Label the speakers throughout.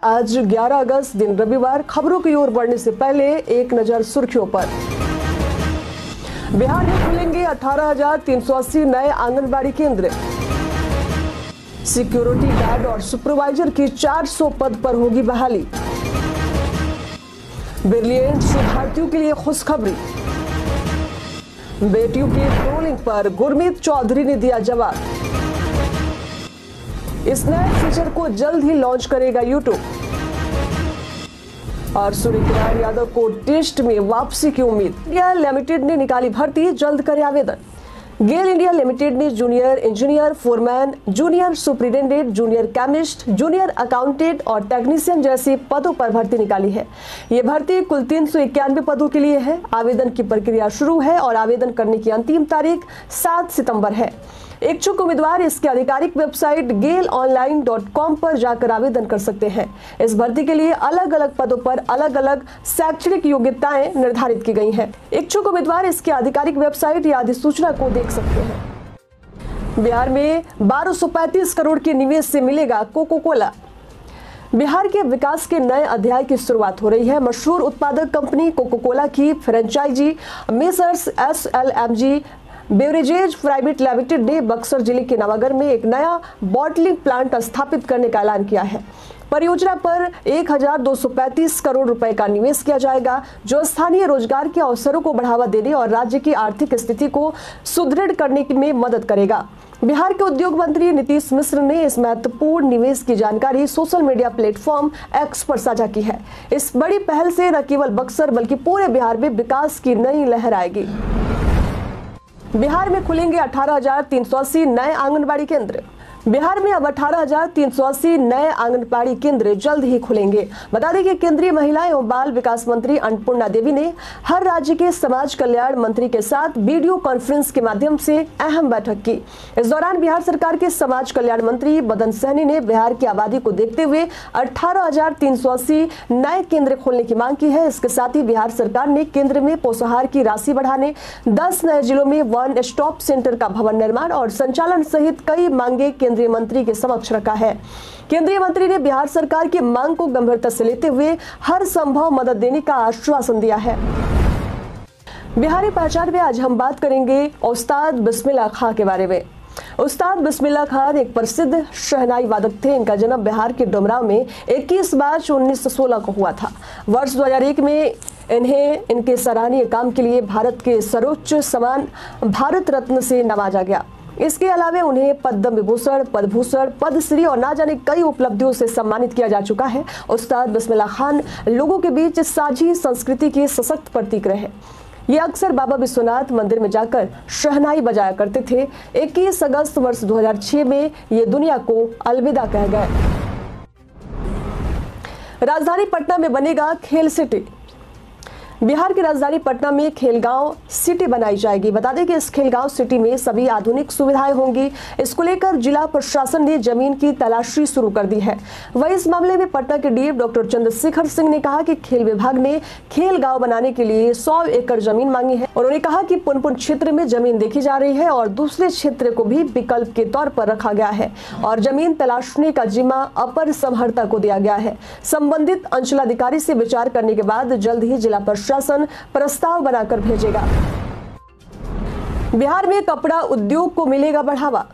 Speaker 1: आज 11 अगस्त दिन रविवार। खबरों की ओर बढ़ने से पहले एक नजर सुर्खियों पर। बिहार में खुलेंगे 18,380 नए आंगनबाड़ी केंद्र। सिक्योरिटी गार्ड और सुपरवाइजर की 400 पद पर होगी बहाली। ब्रिलियंट शोधार्थियों के लिए खुशखबरी। बेटियों की ट्रोलिंग पर गुरमीत चौधरी ने दिया जवाब। इस नए फीचर को जल्द ही लॉन्च करेगा यूट्यूब। और सूर्यकुमार यादव को टेस्ट में वापसी की उम्मीद। इंडिया लिमिटेड ने निकाली भर्ती, जल्द करे आवेदन। गेल इंडिया लिमिटेड ने junior engineer, foreman, junior superintendent, junior chemist, junior accountant और टेक्नीशियन जैसे पदों पर भर्ती निकाली है। ये भर्ती कुल 391 पदों के लिए है। आवेदन की प्रक्रिया शुरू है और आवेदन करने की अंतिम तारीख 7 सितंबर है। इच्छुक उम्मीदवार इसके आधिकारिक वेबसाइट gailonline.com पर जाकर आवेदन कर सकते हैं। इस भर्ती के लिए अलग अलग पदों पर अलग अलग शैक्षणिक योग्यताएं निर्धारित की गई हैं। इच्छुक उम्मीदवार इसके आधिकारिक वेबसाइट या अधिसूचना को देख सकते हैं। बिहार में 1235 करोड़ के निवेश से मिलेगा कोको कोला। बिहार के विकास के नए अध्याय की शुरुआत हो रही है। मशहूर उत्पादक कंपनी कोको कोला की franchise messrs SLMG beverages private limited ने बक्सर जिले के नवागढ़ में एक नया बॉटलिंग प्लांट स्थापित करने का ऐलान किया है। परियोजना पर 1,235 करोड़ रुपए का निवेश किया जाएगा, जो स्थानीय रोजगार के अवसरों को बढ़ावा देने और राज्य की आर्थिक स्थिति को सुदृढ़ करने में मदद करेगा। बिहार के उद्योग मंत्री नीतीश मिश्र ने इस महत्वपूर्ण निवेश की जानकारी सोशल मीडिया प्लेटफॉर्म X पर साझा की है। इस बड़ी पहल से न केवल बक्सर बल्कि पूरे बिहार में विकास की नई लहर आएगी। बिहार में खुलेंगे 18,380 नए आंगनबाड़ी केंद्र। बिहार में अब 18,380 नए आंगनबाड़ी केंद्र जल्द ही खुलेंगे। बता दें कि केंद्रीय महिला एवं बाल विकास मंत्री अन्नपूर्णा देवी ने हर राज्य के समाज कल्याण मंत्री के साथ वीडियो कॉन्फ्रेंस के माध्यम से अहम बैठक की। इस दौरान बिहार सरकार के समाज कल्याण मंत्री मदन सहनी ने बिहार की आबादी को देखते हुए 18,380 नए केंद्र खोलने की मांग की है। इसके साथ ही बिहार सरकार ने केंद्र में पोषाहार की राशि बढ़ाने, 10 नए जिलों में वन स्टॉप सेंटर का भवन निर्माण और संचालन सहित कई मांगे केंद्रीय मंत्री के समक्ष रखा है। केंद्रीय मंत्री ने बिहार सरकार की मांग को गंभीरता से लेते हुए हर संभव मदद देने का आश्वासन दिया है। बिहारी पहचान में आज हम बात करेंगे उस्ताद बिस्मिल्लाह खां के बारे में। उस्ताद बिस्मिल्लाह खान एक प्रसिद्ध शहनाई वादक थे। इनका जन्म बिहार के डुमरांव में 21 मार्च 1916 को हुआ था। वर्ष 2001 में इन्हें इनके सराहनीय काम के लिए भारत के सर्वोच्च सम्मान भारत रत्न से नवाजा गया। इसके अलावा उन्हें पद्म विभूषण, पद्मभूषण, पद्मश्री और ना जाने कई उपलब्धियों से सम्मानित किया जा चुका है। उस्ताद बिस्मिल्लाह खान लोगों के बीच साझी संस्कृति के सशक्त प्रतीक रहे। ये अक्सर बाबा विश्वनाथ मंदिर में जाकर शहनाई बजाया करते थे। 21 अगस्त वर्ष 2006 में ये दुनिया को अलविदा कह गए। राजधानी पटना में बनेगा खेल सिटी। बिहार की राजधानी पटना में खेलगांव सिटी बनाई जाएगी। बता दें कि इस खेलगांव सिटी में सभी आधुनिक सुविधाएं होंगी। इसको लेकर जिला प्रशासन ने जमीन की तलाशी शुरू कर दी है। वहीं इस मामले में पटना के डीएम डॉक्टर चंद्रशेखर सिंह ने कहा कि खेल विभाग ने खेल गांव बनाने के लिए 100 एकड़ जमीन मांगी है। उन्होंने कहा कि पुनपुन क्षेत्र में जमीन देखी जा रही है और दूसरे क्षेत्र को भी विकल्प के तौर पर रखा गया है और जमीन तलाशने का जिम्मा अपर समहर्ता को दिया गया है। संबंधित अंचलाधिकारी से विचार करने के बाद जल्द ही जिला शासन प्रस्ताव बनाकर भेजेगा। बिहार में कपड़ा उद्योग को मिलेगा बढ़ावा।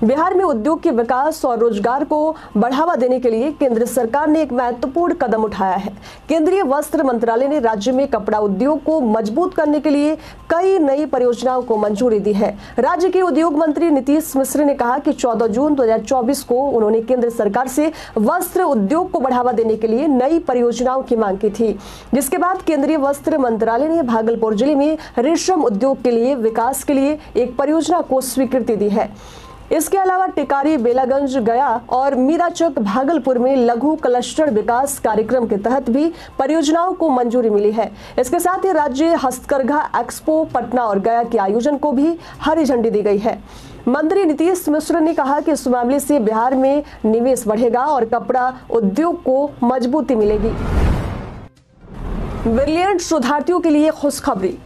Speaker 1: बिहार में उद्योग के विकास और रोजगार को बढ़ावा देने के लिए केंद्र सरकार ने एक महत्वपूर्ण कदम उठाया है। केंद्रीय वस्त्र मंत्रालय ने राज्य में कपड़ा उद्योग को मजबूत करने के लिए कई नई परियोजनाओं को मंजूरी दी है। राज्य के उद्योग मंत्री नीतीश मिश्र ने कहा कि 14 जून 2024 को उन्होंने केंद्र सरकार से वस्त्र उद्योग को बढ़ावा देने के लिए नई परियोजनाओं की मांग की थी, जिसके बाद केंद्रीय वस्त्र मंत्रालय ने भागलपुर जिले में रेशम उद्योग के लिए विकास के लिए एक परियोजना को स्वीकृति दी है। इसके अलावा टिकारी, बेलागंज, गया और मीराचक, भागलपुर में लघु क्लस्टर विकास कार्यक्रम के तहत भी परियोजनाओं को मंजूरी मिली है। इसके साथ ही राज्य हस्तकरघा एक्सपो पटना और गया के आयोजन को भी हरी झंडी दी गई है। मंत्री नीतीश मिश्र ने कहा कि इस मामले से बिहार में निवेश बढ़ेगा और कपड़ा उद्योग को मजबूती मिलेगी। ब्रिलियंट शोधार्थियों के लिए खुशखबरी।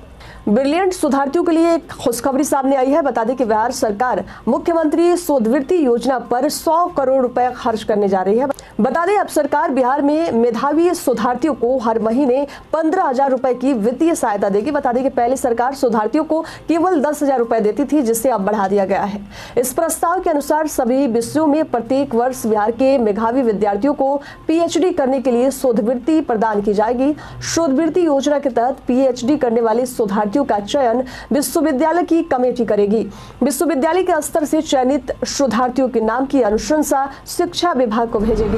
Speaker 1: ब्रिलियंट शोधार्थियों के लिए एक खुशखबरी सामने आई है। बता दें कि बिहार सरकार मुख्यमंत्री शोधवृत्ति योजना पर 100 करोड़ रुपए खर्च करने जा रही है। बता दें अब सरकार बिहार में मेधावी शोधार्थियों को हर महीने 15,000 रुपए की वित्तीय सहायता देगी। बता दें कि पहले सरकार शोधार्थियों को केवल 10,000 रुपए देती थी, जिसे अब बढ़ा दिया गया है। इस प्रस्ताव के अनुसार सभी विषयों में प्रत्येक वर्ष बिहार के मेधावी विद्यार्थियों को PhD करने के लिए शोधवृत्ति प्रदान की जाएगी। शोधवृत्ति योजना के तहत PhD करने वाले शोधार्थियों का चयन विश्वविद्यालय की कमेटी करेगी। विश्वविद्यालय के स्तर से चयनित शोधार्थियों के नाम की अनुशंसा शिक्षा विभाग को भेजेगी।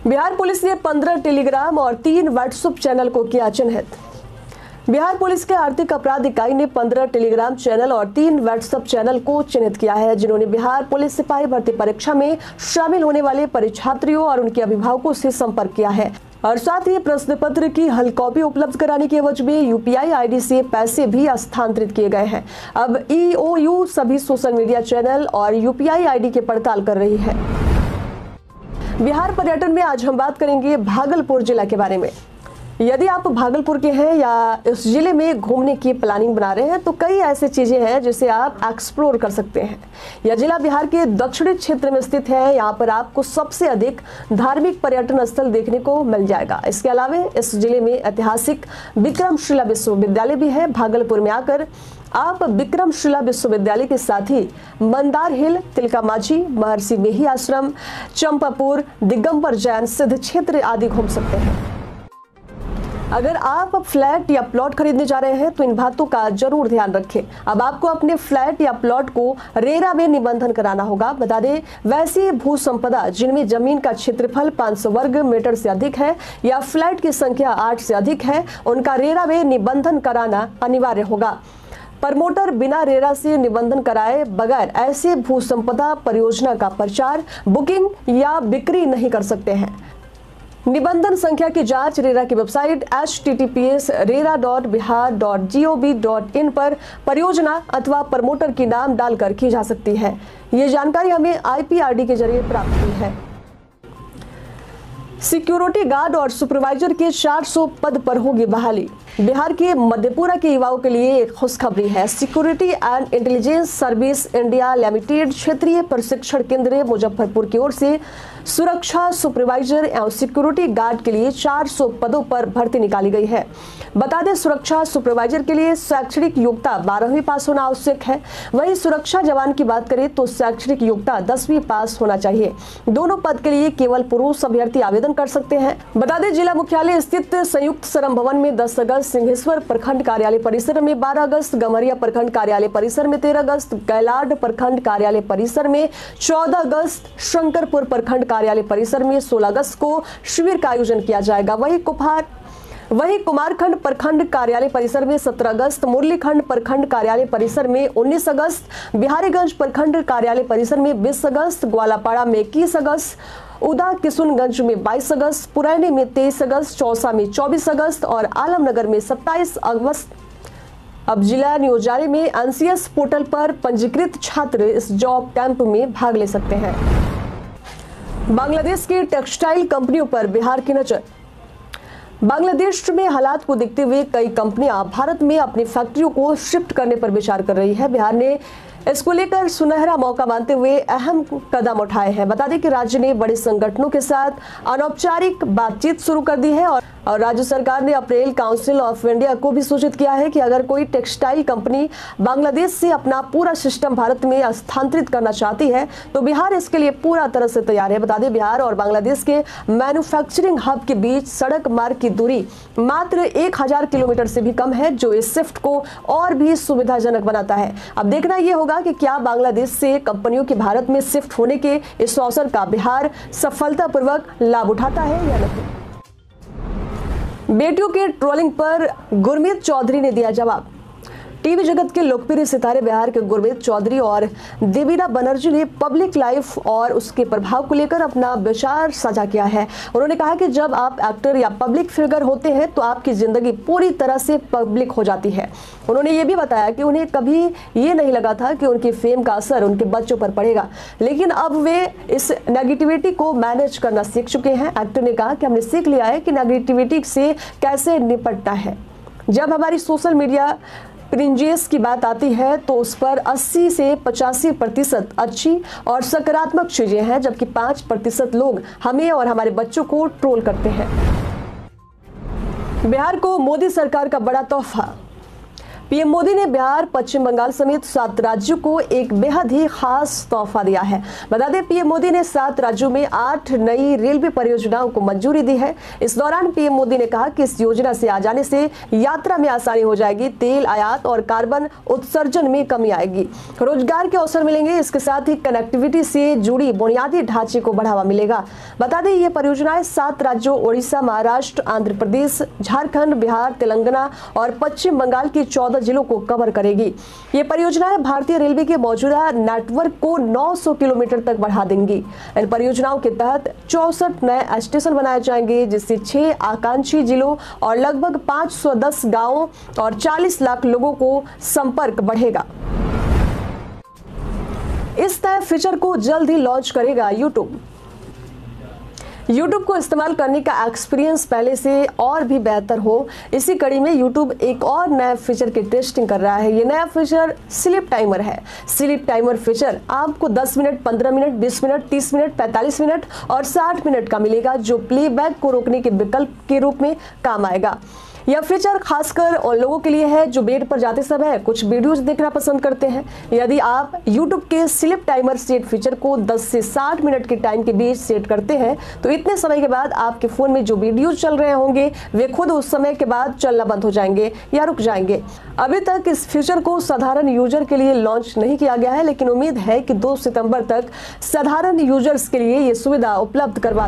Speaker 1: बिहार पुलिस ने 15 टेलीग्राम और 3 व्हाट्सएप चैनल को किया चिन्हित। बिहार पुलिस के आर्थिक अपराध इकाई ने 15 टेलीग्राम चैनल और 3 व्हाट्सएप चैनल को चिन्हित किया है, जिन्होंने बिहार पुलिस सिपाही भर्ती परीक्षा में शामिल होने वाले परीक्षार्थियों और उनके अभिभावकों से संपर्क किया है और साथ ही प्रश्न पत्र की हल कॉपी उपलब्ध कराने के एवज में UPI ID से पैसे भी हस्तांतरित किए गए हैं। अब EOU सभी सोशल मीडिया चैनल और UPI ID की पड़ताल कर रही है। बिहार पर्यटन में आज हम बात करेंगे भागलपुर जिला के बारे में। यदि आप भागलपुर के हैं या इस जिले में घूमने की प्लानिंग बना रहे हैं तो कई ऐसी चीजें हैं जिसे आप एक्सप्लोर कर सकते हैं। यह जिला बिहार के दक्षिणी क्षेत्र में स्थित है। यहाँ पर आपको सबसे अधिक धार्मिक पर्यटन स्थल देखने को मिल जाएगा। इसके अलावा इस जिले में ऐतिहासिक विक्रमशिला विश्वविद्यालय भी है। भागलपुर में आकर आप विक्रमशिला विश्वविद्यालय के साथ ही मंदार हिल, तिलका मांझी, महर्षि मेही आश्रम, चंपापुर, दिगंबर जैन सिद्ध क्षेत्र आदि घूम सकते हैं। अगर आप फ्लैट या प्लॉट खरीदने जा रहे हैं तो इन बातों का जरूर ध्यान रखें। अब आपको अपने फ्लैट या प्लॉट को रेरा में निबंधन कराना होगा। बता दें, वैसी भू संपदा जिनमें जमीन का क्षेत्रफल 500 वर्ग मीटर से अधिक है या फ्लैट की संख्या 8 से अधिक है, उनका रेरा में निबंधन कराना अनिवार्य होगा। प्रमोटर बिना रेरा से निबंधन कराए बगैर ऐसे भू संपदा परियोजना का प्रचार, बुकिंग या बिक्री नहीं कर सकते हैं। निबंधन संख्या की जांच रेरा की वेबसाइट https://rera.bihar.gov.in पर परियोजना अथवा प्रमोटर की नाम डालकर की जा सकती है। ये जानकारी हमें IPRD के जरिए प्राप्त हुई है। सिक्योरिटी गार्ड और सुपरवाइजर के 400 पद पर होगी बहाली। बिहार के मधेपुरा के युवाओं के लिए एक खुशखबरी है। Security and intelligence service India limited क्षेत्रीय प्रशिक्षण केंद्र मुजफ्फरपुर की ओर से सुरक्षा सुपरवाइजर एवं सिक्योरिटी गार्ड के लिए 400 पदों पर भर्ती निकाली गई है। बता दें, सुरक्षा सुपरवाइजर के लिए शैक्षणिक योग्यता 12वीं पास होना आवश्यक है। वहीं सुरक्षा जवान की बात करें तो शैक्षणिक योग्यता 10वीं पास होना चाहिए। दोनों पद के लिए केवल पुरुष अभ्यर्थी आवेदन कर सकते हैं। बता दें, जिला मुख्यालय स्थित संयुक्त श्रम भवन में 10 अगस्त सिंहेश्वर प्रखंड कार्यालय परिसर में, 12 अगस्त गमरिया प्रखंड कार्यालय परिसर में, 13 अगस्त कैलाड प्रखंड कार्यालय परिसर में, 14 अगस्त शंकरपुर प्रखंड कार्यालय परिसर में, 16 अगस्त को शिविर का आयोजन किया जाएगा। वही कुमारखंड प्रखंड कार्यालय परिसर में 17 अगस्त, मुरलीखंड प्रखंड कार्यालय परिसर में 19 अगस्त, बिहारीगंज प्रखंड कार्यालय परिसर में 20 अगस्त, ग्वालापाड़ा में 21 अगस्त, उदा किशुनगंज में 22 अगस्त, पुरैनी में 23 अगस्त, चौसा में 24 अगस्त और आलमनगर में 27 अगस्त। अब जिला नियोजन में NCS पोर्टल पर पंजीकृत छात्र इस जॉब कैंप में भाग ले सकते हैं। बांग्लादेश की टेक्सटाइल कंपनियों पर बिहार की नजर। बांग्लादेश में हालात को देखते हुए कई कंपनियां भारत में अपनी फैक्ट्रियों को शिफ्ट करने पर विचार कर रही है। बिहार ने इसको लेकर सुनहरा मौका मानते हुए अहम कदम उठाए हैं। बता दें कि राज्य ने बड़े संगठनों के साथ अनौपचारिक बातचीत शुरू कर दी है और राज्य सरकार ने अप्रैल काउंसिल ऑफ इंडिया को भी सूचित किया है कि अगर कोई टेक्सटाइल कंपनी बांग्लादेश से अपना पूरा सिस्टम भारत में स्थानांतरित करना चाहती है तो बिहार इसके लिए पूरा तरह से तैयार है। बता दें, बिहार और बांग्लादेश के मैन्युफैक्चरिंग हब के बीच सड़क मार्ग की दूरी मात्र 1000 किलोमीटर से भी कम है, जो इस शिफ्ट को और भी सुविधाजनक बनाता है। अब देखना यह होगा कि क्या बांग्लादेश से कंपनियों के भारत में शिफ्ट होने के इस अवसर का बिहार सफलतापूर्वक लाभ उठाता है या नहीं। बेटियों के ट्रोलिंग पर गुरमीत चौधरी ने दिया जवाब। टीवी जगत के लोकप्रिय सितारे बिहार के गुरमीत चौधरी और देवीना बनर्जी ने पब्लिक लाइफ और उसके प्रभाव को लेकर अपना विचार साझा किया है। उन्होंने कहा कि जब आप एक्टर या पब्लिक फिगर होते हैं तो आपकी जिंदगी पूरी तरह से पब्लिक हो जाती है। उन्होंने ये भी बताया कि उन्हें कभी ये नहीं लगा था कि उनकी फेम का असर उनके बच्चों पर पड़ेगा, लेकिन अब वे इस नेगेटिविटी को मैनेज करना सीख चुके हैं। एक्टर ने कहा कि हमने सीख लिया है कि नेगेटिविटी से कैसे निपटना है। जब हमारी सोशल मीडिया प्रिंजेस की बात आती है तो उस पर 80 से 85% अच्छी और सकारात्मक चीजें हैं, जबकि 5% लोग हमें और हमारे बच्चों को ट्रोल करते हैं। बिहार को मोदी सरकार का बड़ा तोहफा। पीएम मोदी ने बिहार, पश्चिम बंगाल समेत 7 राज्यों को एक बेहद ही खास तोहफा दिया है। बता दें, पीएम मोदी ने 7 राज्यों में 8 नई रेलवे परियोजनाओं को मंजूरी दी है। इस दौरान पीएम मोदी ने कहा कि इस योजना से आ जाने से यात्रा में आसानी हो जाएगी, तेल आयात और कार्बन उत्सर्जन में कमी आएगी, रोजगार के अवसर मिलेंगे। इसके साथ ही कनेक्टिविटी से जुड़ी बुनियादी ढांचे को बढ़ावा मिलेगा। बता दें, ये परियोजनाएं 7 राज्यों ओडिशा, महाराष्ट्र, आंध्र प्रदेश, झारखंड, बिहार, तेलंगाना और पश्चिम बंगाल की 14 जिलों को कवर करेगी। ये परियोजनाएं भारतीय रेलवे के मौजूदा नेटवर्क को 900 किलोमीटर तक बढ़ा देंगी। इन परियोजनाओं के तहत 64 नए स्टेशन बनाए जाएंगे, जिससे 6 आकांक्षी जिलों और लगभग 510 गांवों और 40 लाख लोगों को संपर्क बढ़ेगा। इस नए फीचर को जल्द ही लॉन्च करेगा यूट्यूब को इस्तेमाल करने का एक्सपीरियंस पहले से और भी बेहतर हो, इसी कड़ी में यूट्यूब एक और नया फीचर की टेस्टिंग कर रहा है। ये नया फीचर स्लीप टाइमर है। स्लीप टाइमर फीचर आपको 10 minute, 15 minute, 20 minute, 30 minute, 45 minute और 60 मिनट का मिलेगा, जो प्लेबैक को रोकने के विकल्प के रूप में काम आएगा। यह फीचर खासकर उन लोगों के लिए है जो बेड पर जाते समय कुछ वीडियोस देखना पसंद करते हैं। यदि आप YouTube के स्लीप टाइमर सेट फीचर को 10 से 60 मिनट के टाइम के बीच सेट करते हैं तो इतने समय के बाद आपके फोन में जो वीडियोस चल रहे होंगे वे खुद उस समय के बाद चलना बंद हो जाएंगे या रुक जाएंगे। अभी तक इस फीचर को साधारण यूजर के लिए लॉन्च नहीं किया गया है, लेकिन उम्मीद है कि 2 सितंबर तक साधारण यूजर्स के लिए ये सुविधा उपलब्ध करवा